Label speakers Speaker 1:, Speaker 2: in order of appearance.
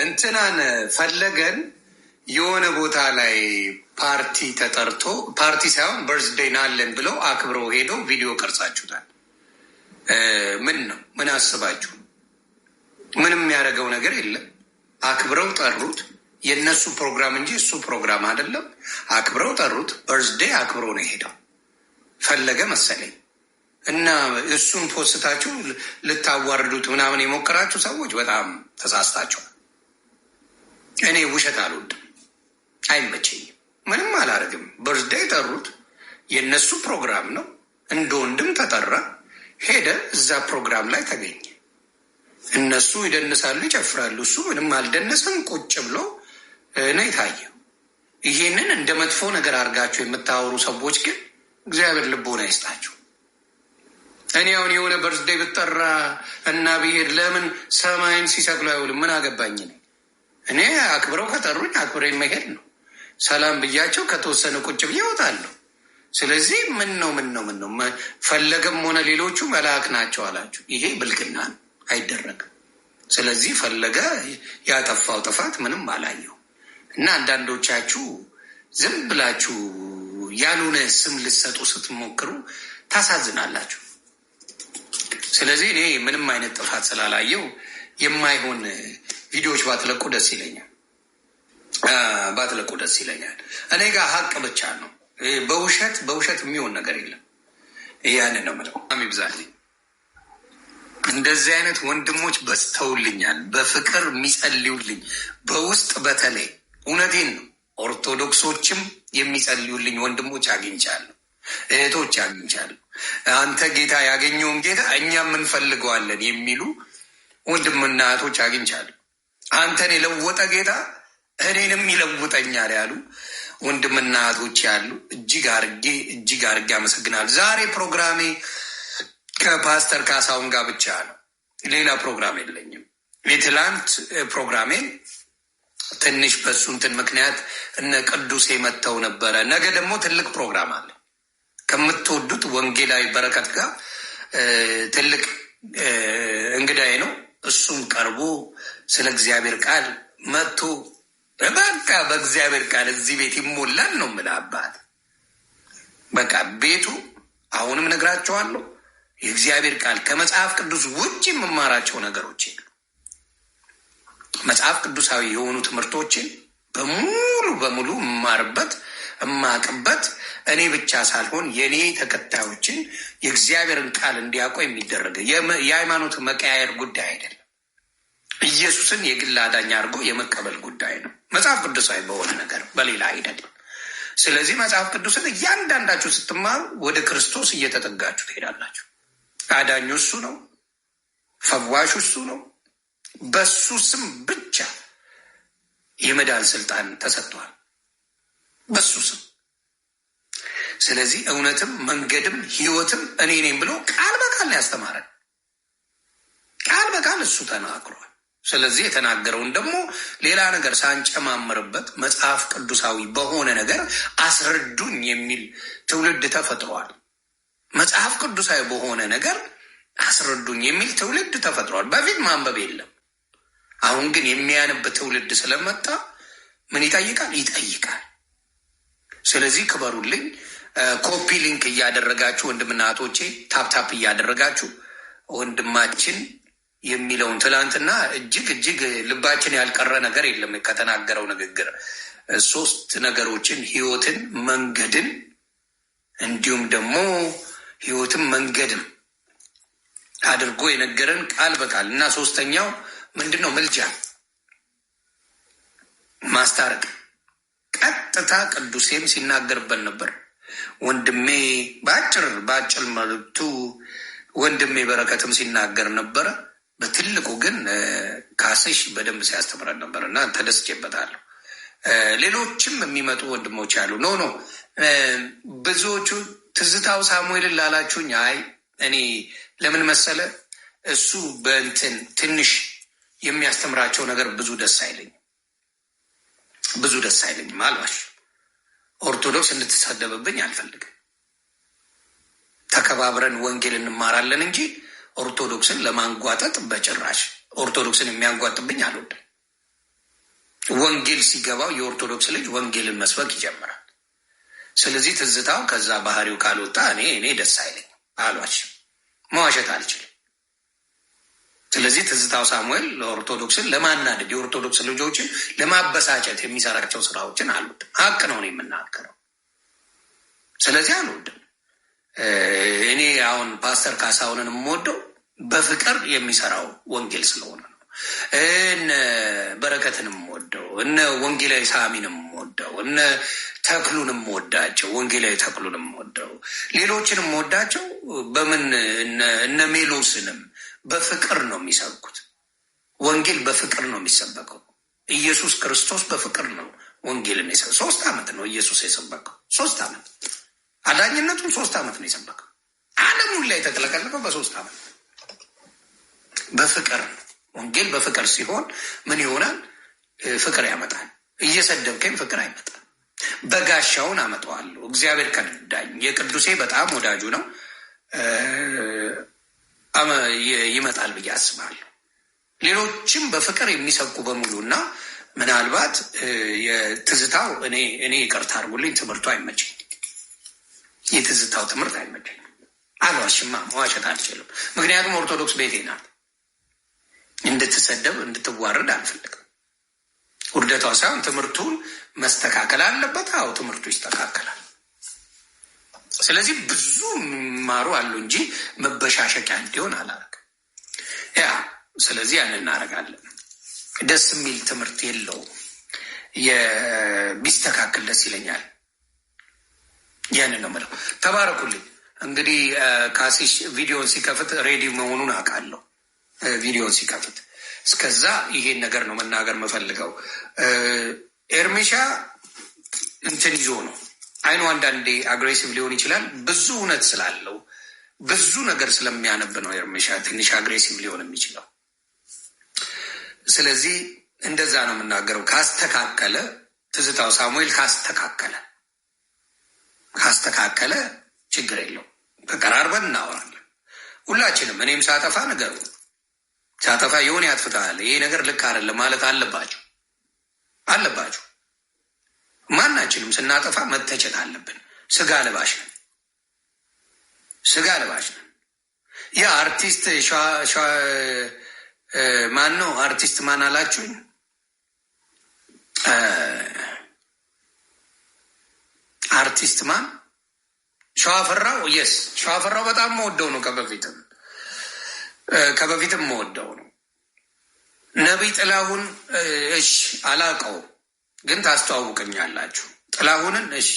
Speaker 1: እንትናን ፈለገን የሆነ ቦታ ላይ ፓርቲ ተጠርቶ ፓርቲ ሳይሆን በርዝዴይ ናለን ብለው አክብረው ሄደው ቪዲዮ ቀርጻችሁታል። ምን ነው? ምን አስባችሁ? ምንም የሚያደርገው ነገር የለም። አክብረው ጠሩት። የእነሱ ፕሮግራም እንጂ እሱ ፕሮግራም አይደለም። አክብረው ጠሩት። በርዝዴይ አክብረው ነው ሄደው ፈለገ መሰለኝ። እና እሱን ፖስታችሁ ልታዋርዱት ምናምን የሞከራችሁ ሰዎች በጣም ተሳስታችኋል። እኔ ውሸት አልወድም፣ አይመቸኝም። ምንም አላደርግም። በርዝዴይ ጠሩት። የእነሱ ፕሮግራም ነው። እንደ ወንድም ተጠራ፣ ሄደ። እዛ ፕሮግራም ላይ ተገኘ። እነሱ ይደንሳሉ፣ ይጨፍራሉ። እሱ ምንም አልደነሰም። ቁጭ ብሎ ነው የታየው። ይሄንን እንደ መጥፎ ነገር አድርጋችሁ የምታወሩ ሰዎች ግን እግዚአብሔር ልቦና ይስጣችሁ። እኔ አሁን የሆነ በርዝዴይ ብጠራ እና ብሄድ ለምን ሰማይን ሲሰቅሉ አይውልም? ምን አገባኝ? እኔ አክብረው ከጠሩኝ አክብረኝ መሄድ ነው። ሰላም ብያቸው ከተወሰነ ቁጭ ብዬ እወጣለሁ። ስለዚህ ምን ነው ፈለገም ሆነ ሌሎቹ መልአክ ናቸው አላችሁ። ይሄ ብልግና ነው፣ አይደረግም። ስለዚህ ፈለገ ያጠፋው ጥፋት ምንም አላየው እና አንዳንዶቻችሁ ዝም ብላችሁ ያልሆነ ስም ልትሰጡ ስትሞክሩ ታሳዝናላችሁ። ስለዚህ እኔ ምንም አይነት ጥፋት ስላላየው የማይሆን ቪዲዮዎች ባትለቁ ደስ ይለኛል። እኔ ጋር ሀቅ ብቻ ነው። በውሸት የሚሆን ነገር የለም። ያንን ነው የምለው። ይብዛልኝ። እንደዚህ አይነት ወንድሞች በዝተውልኛል፣ በፍቅር የሚጸልዩልኝ በውስጥ በተለይ እውነቴን ነው። ኦርቶዶክሶችም የሚጸልዩልኝ ወንድሞች አግኝቻለሁ፣ እህቶች አግኝቻለሁ። አንተ ጌታ ያገኘውን ጌታ እኛም እንፈልገዋለን የሚሉ ወንድምና እህቶች አግኝቻለሁ። አንተን የለወጠ ጌታ እኔንም ይለውጠኛል ያሉ ወንድምና እህቶች ያሉ እጅግ አርጌ አመሰግናለሁ። ዛሬ ፕሮግራሜ ከፓስተር ካሳሁን ጋር ብቻ ነው። ሌላ ፕሮግራም የለኝም። የትላንት ፕሮግራሜ ትንሽ በሱ እንትን ምክንያት እነ ቅዱሴ መጥተው ነበረ። ነገ ደግሞ ትልቅ ፕሮግራም አለ ከምትወዱት ወንጌላዊ በረከት ጋር ትልቅ እንግዳዬ ነው። እሱም ቀርቦ ስለ እግዚአብሔር ቃል መጥቶ በቃ በእግዚአብሔር ቃል እዚህ ቤት ይሞላል ነው የምልህ አባት። በቃ ቤቱ አሁንም ነግራቸዋለሁ። የእግዚአብሔር ቃል ከመጽሐፍ ቅዱስ ውጭ የምማራቸው ነገሮች የሉ። መጽሐፍ ቅዱሳዊ የሆኑ ትምህርቶችን በሙሉ የማርበት የማቅበት እኔ ብቻ ሳልሆን የእኔ ተከታዮችን የእግዚአብሔርን ቃል እንዲያውቁ የሚደረገ የሃይማኖት መቀያየር ጉዳይ አይደለም። ኢየሱስን የግል አዳኝ አድርጎ የመቀበል ጉዳይ ነው። መጽሐፍ ቅዱሳዊ በሆነ ነገር በሌላ አይደለም። ስለዚህ መጽሐፍ ቅዱስን እያንዳንዳችሁ ስትማሩ ወደ ክርስቶስ እየተጠጋችሁ ትሄዳላችሁ። አዳኙ እሱ ነው። ፈዋሹ እሱ ነው። በሱ ስም ብቻ የመዳን ስልጣን ተሰጥቷል፣ በሱ ስም። ስለዚህ እውነትም መንገድም ሕይወትም እኔ ነኝ ብሎ ቃል በቃል ያስተማረን፣ ቃል በቃል እሱ ተናግሯል። ስለዚህ የተናገረውን ደግሞ ሌላ ነገር ሳንጨማምርበት መጽሐፍ ቅዱሳዊ በሆነ ነገር አስረዱኝ የሚል ትውልድ ተፈጥሯል። መጽሐፍ ቅዱሳዊ በሆነ ነገር አስረዱኝ የሚል ትውልድ ተፈጥሯል። በፊት ማንበብ የለም። አሁን ግን የሚያነብ ትውልድ ስለመጣ ምን ይጠይቃል? ስለዚህ ክበሩልኝ። ኮፒ ሊንክ እያደረጋችሁ ወንድምና እህቶቼ ታፕታፕ እያደረጋችሁ ወንድማችን የሚለውን ትላንትና እጅግ ልባችን ያልቀረ ነገር የለም። ከተናገረው ንግግር 3 ነገሮችን ሕይወትን፣ መንገድን እንዲሁም ደግሞ ሕይወትን መንገድም አድርጎ የነገረን ቃል በቃል እና 3ኛው ምንድን ነው? ምልጃ፣ ማስታረቅ። ቀጥታ ቅዱሴም ሲናገርበት ነበር። ወንድሜ በአጭር መልዕክቱ ወንድሜ በረከትም ሲናገር ነበረ። በትልቁ ግን ካስሽ በደንብ ሲያስተምረን ነበር እና ተደስቼበታለሁ። ሌሎችም የሚመጡ ወንድሞች ያሉ ኖ ብዙዎቹ ትዝታው ሳሙኤልን ላላችሁኝ፣ አይ እኔ ለምን መሰለ እሱ በእንትን ትንሽ የሚያስተምራቸው ነገር ብዙ ደስ አይለኝም አልባሽ። ኦርቶዶክስ እንድትሳደብብኝ አልፈልግም። ተከባብረን ወንጌል እንማራለን እንጂ ኦርቶዶክስን ለማንጓጠጥ በጭራሽ። ኦርቶዶክስን የሚያንጓጥብኝ አልወድም። ወንጌል ሲገባው የኦርቶዶክስ ልጅ ወንጌልን መስበክ ይጀምራል። ስለዚህ ትዝታው ከዛ ባህሪው ካልወጣ እኔ ደስ አይለኝም። አሏችም መዋሸት አልችልም። ስለዚህ ትዝታው ሳሙኤል ለኦርቶዶክስን ለማናደድ የኦርቶዶክስ ልጆችን ለማበሳጨት የሚሰራቸው ስራዎችን አልወድም። ሀቅ ነው የምናገረው። ስለዚህ አልወድም። እኔ አሁን ፓስተር ካሳሁንን የምወደው በፍቅር የሚሰራው ወንጌል ስለሆነ ነው። እነ በረከትንም ወደው እነ ወንጌላዊ ሳሚንም ወደው እነ ተክሉንም ወዳቸው ወንጌላዊ ተክሉንም ወደው ሌሎችንም ወዳቸው በምን እነ ሜሎስንም በፍቅር ነው የሚሰብኩት። ወንጌል በፍቅር ነው የሚሰበከው። ኢየሱስ ክርስቶስ በፍቅር ነው ወንጌልን የሰበከው። 3 ዓመት ነው ኢየሱስ የሰበከው። 3 ዓመት አዳኝነቱን 3 ዓመት ነው የሰበከው። ዓለሙን ላይ የተጠለቀለቀው በ3 ዓመት በፍቅር ነው። ወንጌል በፍቅር ሲሆን ምን ይሆናል? ፍቅር ያመጣል። እየሰደብከኝ ፍቅር አይመጣል። በጋሻውን አመጣዋለሁ። እግዚአብሔር ከዳኝ የቅዱሴ በጣም ወዳጁ ነው። ይመጣል ብዬ አስባለሁ። ሌሎችም በፍቅር የሚሰብኩ በሙሉ እና ምናልባት የትዝታው እኔ ይቅርታ አድርጉልኝ፣ ትምህርቱ አይመችኝ። የትዝታው ትምህርት አይመችኝ። አልዋሽማ፣ መዋሸት አልችልም። ምክንያቱም ኦርቶዶክስ ቤቴ ናት። እንድትሰደብ እንድትዋረድ አልፈልግም። ውርደቷ ሳይሆን ትምህርቱን መስተካከል አለበት። አዎ ትምህርቱ ይስተካከላል። ስለዚህ ብዙ ማሩ አሉ እንጂ መበሻሸቂያ እንዲሆን አላረግም። ስለዚህ ያን እናደርጋለን። ደስ የሚል ትምህርት የለውም። ቢስተካከል ደስ ይለኛል። ያንን ነው የምለው። ተባረኩልኝ። እንግዲህ ካሲሽ ቪዲዮን ሲከፍት ሬዲ መሆኑን አውቃለሁ። ቪዲዮን ሲከፍት እስከዛ ይሄን ነገር ነው መናገር የምፈልገው። ኤርሜሻ እንትን ይዞ ነው አይኑ አንዳንዴ አግሬሲቭ ሊሆን ይችላል። ብዙ እውነት ስላለው ብዙ ነገር ስለሚያነብ ነው ኤርሜሻ ትንሽ አግሬሲቭ ሊሆን የሚችለው። ስለዚህ እንደዛ ነው የምናገረው። ካስተካከለ ትዝታው ሳሙኤል ካስተካከለ ችግር የለው። ተቀራርበን እናወራለን ሁላችንም። እኔም ሳጠፋ ነገሩ ሳጠፋ የሆነ ያጥፍታል ይሄ ነገር ልክ አይደለም ማለት አለባችሁ። ማናችንም ስናጠፋ መተቸት አለብን። ስጋ ለባሽ ነን። ያ አርቲስት ማን ነው? አርቲስት ማን አላችሁኝ? አርቲስት ማን? ሸዋፈራው። የስ ሸዋፈራው በጣም መወደው ነው። ከበፊትም መወደው ነው። ነቢይ ጥላሁን እሺ፣ አላውቀውም ግን ታስተዋውቀኛላችሁ። ጥላሁንን እሺ